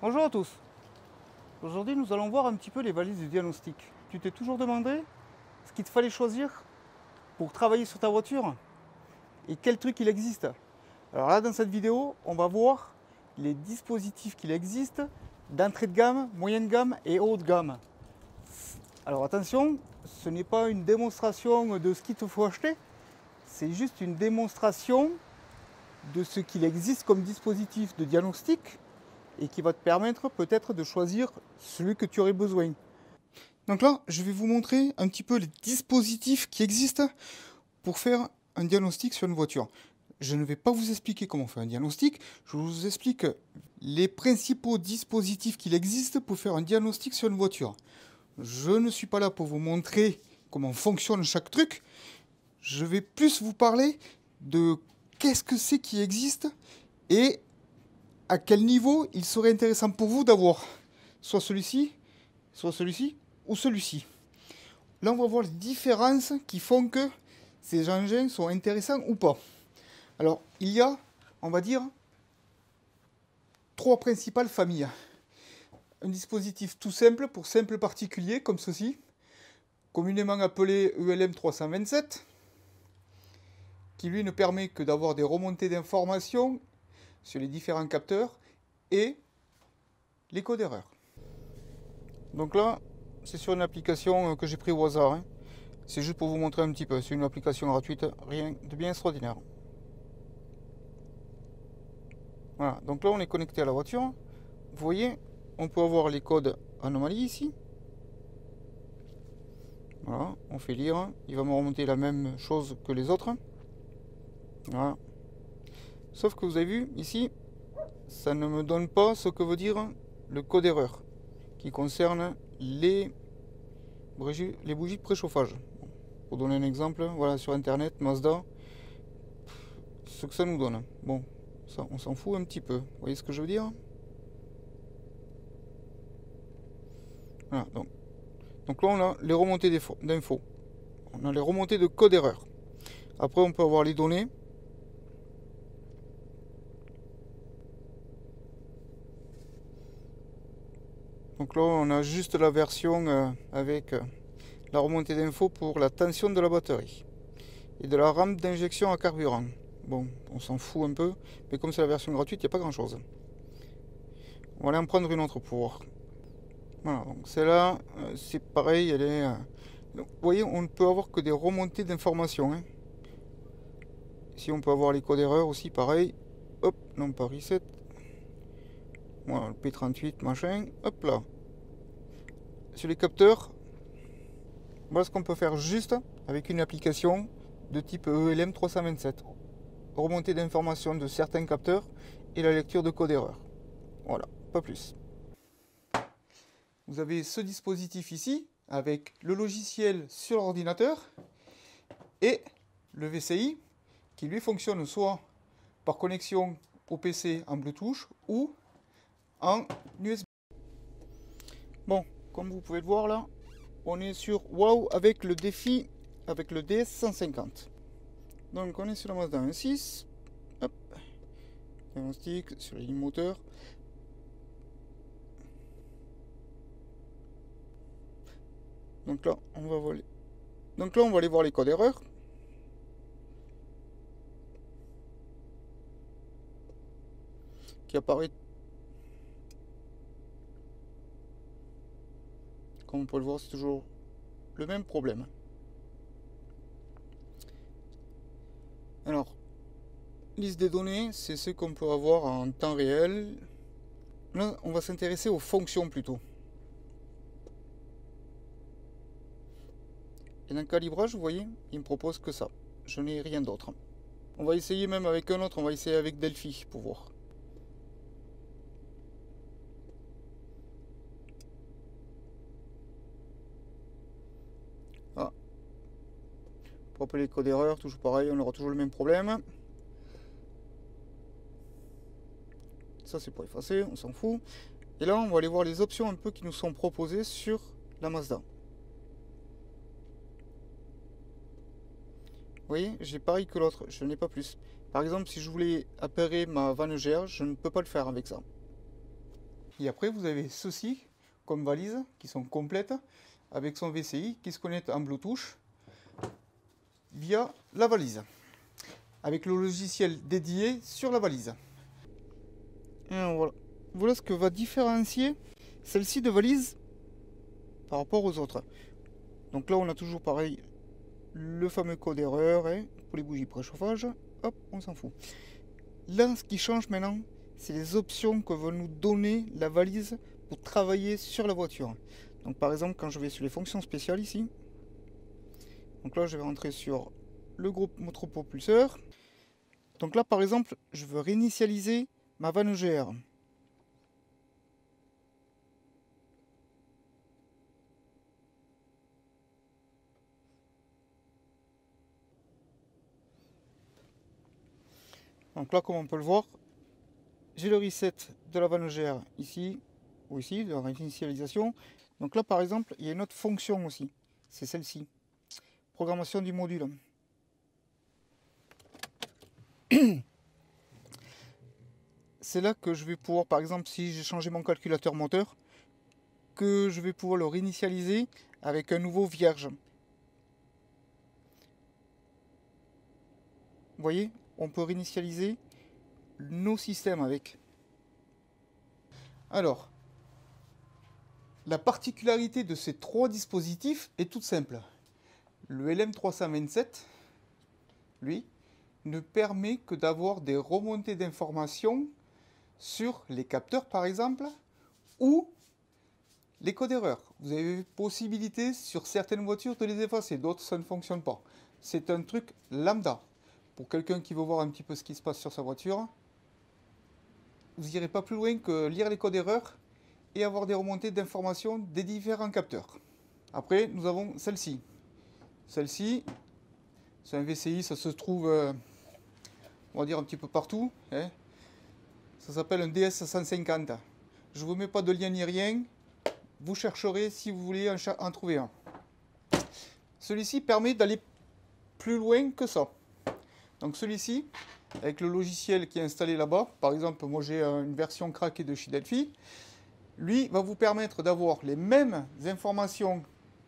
Bonjour à tous. Aujourd'hui, nous allons voir un petit peu les valises de diagnostic. Tu t'es toujours demandé ce qu'il te fallait choisir pour travailler sur ta voiture et quel truc il existe. Alors là, dans cette vidéo, on va voir les dispositifs qu'il existe d'entrée de gamme, moyenne gamme et haut de gamme. Alors attention, ce n'est pas une démonstration de ce qu'il te faut acheter, c'est juste une démonstration de ce qu'il existe comme dispositif de diagnostic et qui va te permettre peut-être de choisir celui que tu aurais besoin. Donc là, je vais vous montrer un petit peu les dispositifs qui existent pour faire un diagnostic sur une voiture. Je ne vais pas vous expliquer comment faire un diagnostic, je vous explique les principaux dispositifs qu'il existe pour faire un diagnostic sur une voiture. Je ne suis pas là pour vous montrer comment fonctionne chaque truc, je vais plus vous parler de qu'est-ce que c'est qui existe et à quel niveau il serait intéressant pour vous d'avoir soit celui-ci ou celui-ci. Là, on va voir les différences qui font que ces engins sont intéressants ou pas. Alors, il y a, on va dire, trois principales familles. Un dispositif tout simple pour simple particulier, comme ceci, communément appelé ELM 327, qui lui ne permet que d'avoir des remontées d'informations sur les différents capteurs et les codes d'erreur. Donc là, c'est sur une application que j'ai pris au hasard. C'est juste pour vous montrer un petit peu. C'est une application gratuite, rien de bien extraordinaire. Voilà, donc là on est connecté à la voiture. Vous voyez, on peut avoir les codes anomalies ici. Voilà, on fait lire. Il va me remonter la même chose que les autres. Voilà. Sauf que vous avez vu ici, ça ne me donne pas ce que veut dire le code erreur qui concerne les bougies de préchauffage. Pour donner un exemple, voilà, sur internet, Mazda, ce que ça nous donne. Bon, ça on s'en fout un petit peu. Vous voyez ce que je veux dire? Voilà, donc là on a les remontées d'infos. On a les remontées de code erreur. Après on peut avoir les données. Donc là on a juste la version avec la remontée d'infos pour la tension de la batterie et de la rampe d'injection à carburant. Bon, on s'en fout un peu, mais comme c'est la version gratuite, il n'y a pas grand chose. On va aller en prendre une autre pour voir. Voilà, donc celle-là, c'est pareil, elle est... Donc, vous voyez, on ne peut avoir que des remontées d'informations. Ici, on peut avoir les codes d'erreur aussi, pareil. Hop, non pas reset. Voilà, le P38, machin. Hop là. Sur les capteurs, voilà ce qu'on peut faire juste avec une application de type ELM 327. Remontée d'informations de certains capteurs et la lecture de code erreur. Voilà, pas plus. Vous avez ce dispositif ici avec le logiciel sur l'ordinateur et le VCI qui lui fonctionne soit par connexion au PC en Bluetooth ou en USB. Bon, comme vous pouvez le voir là, on est sur WOW avec le défi avec le DS150. Donc on est sur la Mazda 1.6. Hop. Diagnostic sur les lignes moteurs. Donc là, on va voler. Donc là, on va aller voir les codes d'erreur. Qui apparaît. Comme on peut le voir, c'est toujours le même problème. Alors, liste des données, c'est ce qu'on peut avoir en temps réel. Là, on va s'intéresser aux fonctions plutôt. Et dans le calibrage, vous voyez, il me propose que ça. Je n'ai rien d'autre. On va essayer même avec un autre, on va essayer avec Delphi pour voir. Ah. Pour appeler les codes d'erreur, toujours pareil, on aura toujours le même problème. Ça c'est pour effacer, on s'en fout. Et là, on va aller voir les options un peu qui nous sont proposées sur la Mazda. Vous voyez, j'ai pareil que l'autre, je n'ai pas plus. Par exemple, si je voulais appairer ma vanne GR, je ne peux pas le faire avec ça. Et après, vous avez ceci comme valise qui sont complètes avec son VCI qui se connecte en Bluetooth via la valise avec le logiciel dédié sur la valise. Et voilà. Voilà ce que va différencier celle-ci de valise par rapport aux autres. Donc là, on a toujours pareil le fameux code erreur pour les bougies préchauffage. Hop, on s'en fout. Là, ce qui change maintenant, c'est les options que va nous donner la valise pour travailler sur la voiture. Donc par exemple, quand je vais sur les fonctions spéciales ici, donc là je vais rentrer sur le groupe motopropulseur. Donc là par exemple, je veux réinitialiser ma vanne EGR. Donc là, comme on peut le voir, j'ai le reset de la vanne EGR ici, ou ici, de la réinitialisation. Donc là, par exemple, il y a une autre fonction aussi. C'est celle-ci. Programmation du module. C'est là que je vais pouvoir, par exemple, si j'ai changé mon calculateur moteur, que je vais pouvoir le réinitialiser avec un nouveau vierge. Vous voyez, on peut réinitialiser nos systèmes avec. Alors, la particularité de ces trois dispositifs est toute simple. Le LM327, lui, ne permet que d'avoir des remontées d'informations sur les capteurs par exemple, ou les codes erreurs. Vous avez possibilité sur certaines voitures de les effacer, d'autres ça ne fonctionne pas. C'est un truc lambda. Pour quelqu'un qui veut voir un petit peu ce qui se passe sur sa voiture, vous n'irez pas plus loin que lire les codes erreurs et avoir des remontées d'informations des différents capteurs. Après, nous avons celle-ci. Celle-ci, c'est un VCI, ça se trouve, on va dire, un petit peu partout. Hein. Ça s'appelle un DS150. Je ne vous mets pas de lien ni rien. Vous chercherez si vous voulez en trouver un. Celui-ci permet d'aller plus loin que ça. Donc celui-ci, avec le logiciel qui est installé là-bas, par exemple, moi j'ai une version craquée de chez Delphi, lui va vous permettre d'avoir les mêmes informations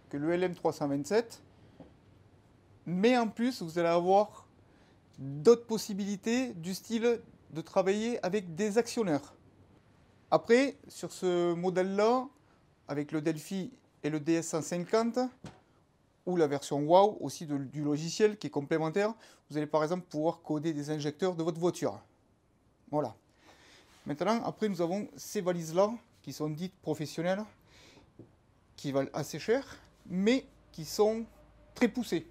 que le LM327, mais en plus vous allez avoir d'autres possibilités du style de travailler avec des actionneurs. Après, sur ce modèle-là, avec le Delphi et le DS150, ou la version WOW aussi du logiciel qui est complémentaire, vous allez par exemple pouvoir coder des injecteurs de votre voiture. Voilà. Maintenant, après nous avons ces valises-là, qui sont dites professionnelles, qui valent assez cher, mais qui sont très poussées.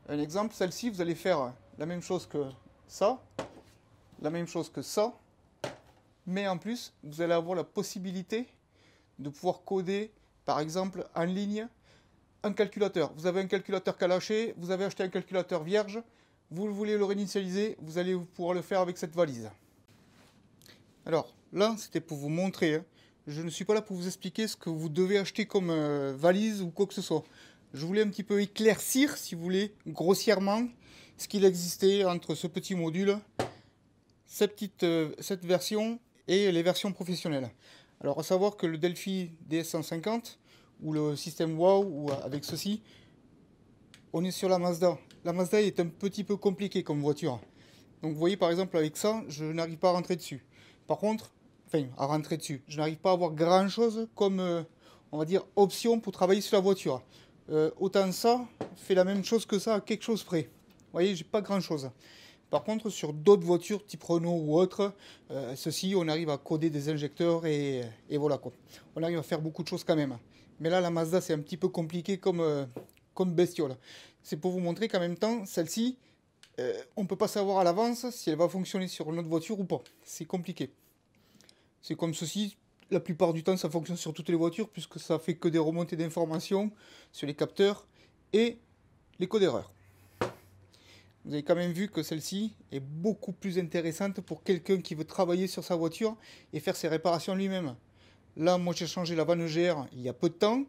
Un exemple, celle-ci, vous allez faire la même chose que ça, la même chose que ça, mais en plus, vous allez avoir la possibilité de pouvoir coder, par exemple, en ligne, un calculateur. Vous avez un calculateur qui a lâché, vous avez acheté un calculateur vierge, vous voulez le réinitialiser, vous allez pouvoir le faire avec cette valise. Alors, là, c'était pour vous montrer. Hein. Je ne suis pas là pour vous expliquer ce que vous devez acheter comme valise ou quoi que ce soit. Je voulais un petit peu éclaircir, si vous voulez, grossièrement, ce qu'il existait entre ce petit module, cette version et les versions professionnelles. Alors, à savoir que le Delphi DS150 ou le système WOW ou avec ceci, on est sur la Mazda. La Mazda est un petit peu compliquée comme voiture. Donc, vous voyez, par exemple, avec ça, je n'arrive pas à rentrer dessus. Par contre, à rentrer dessus, je n'arrive pas à avoir grand chose comme, on va dire, option pour travailler sur la voiture. Autant ça fait la même chose que ça à quelque chose près. Vous voyez, j'ai pas grand chose. Par contre, sur d'autres voitures type Renault ou autres, ceci, on arrive à coder des injecteurs et voilà quoi. On arrive à faire beaucoup de choses quand même. Mais là, la Mazda, c'est un petit peu compliqué comme bestiole. C'est pour vous montrer qu'en même temps, celle-ci, on ne peut pas savoir à l'avance si elle va fonctionner sur une autre voiture ou pas. C'est compliqué. C'est comme ceci. La plupart du temps, ça fonctionne sur toutes les voitures puisque ça fait que des remontées d'informations sur les capteurs et les codes erreurs. Vous avez quand même vu que celle-ci est beaucoup plus intéressante pour quelqu'un qui veut travailler sur sa voiture et faire ses réparations lui-même. Là, moi, j'ai changé la vanne EGR il y a peu de temps.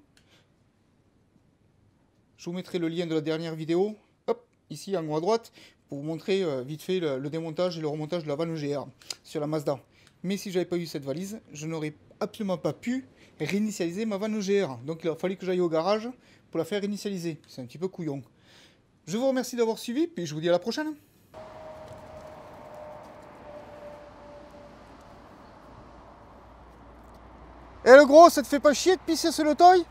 Je vous mettrai le lien de la dernière vidéo, hop, ici en haut à droite, pour vous montrer vite fait le démontage et le remontage de la vanne EGR sur la Mazda. Mais si je n'avais pas eu cette valise, je n'aurais absolument pas pu réinitialiser ma vanne GR. Donc il a fallu que j'aille au garage pour la faire réinitialiser. C'est un petit peu couillon. Je vous remercie d'avoir suivi, puis je vous dis à la prochaine. Eh le gros, ça te fait pas chier de pisser sur le toy?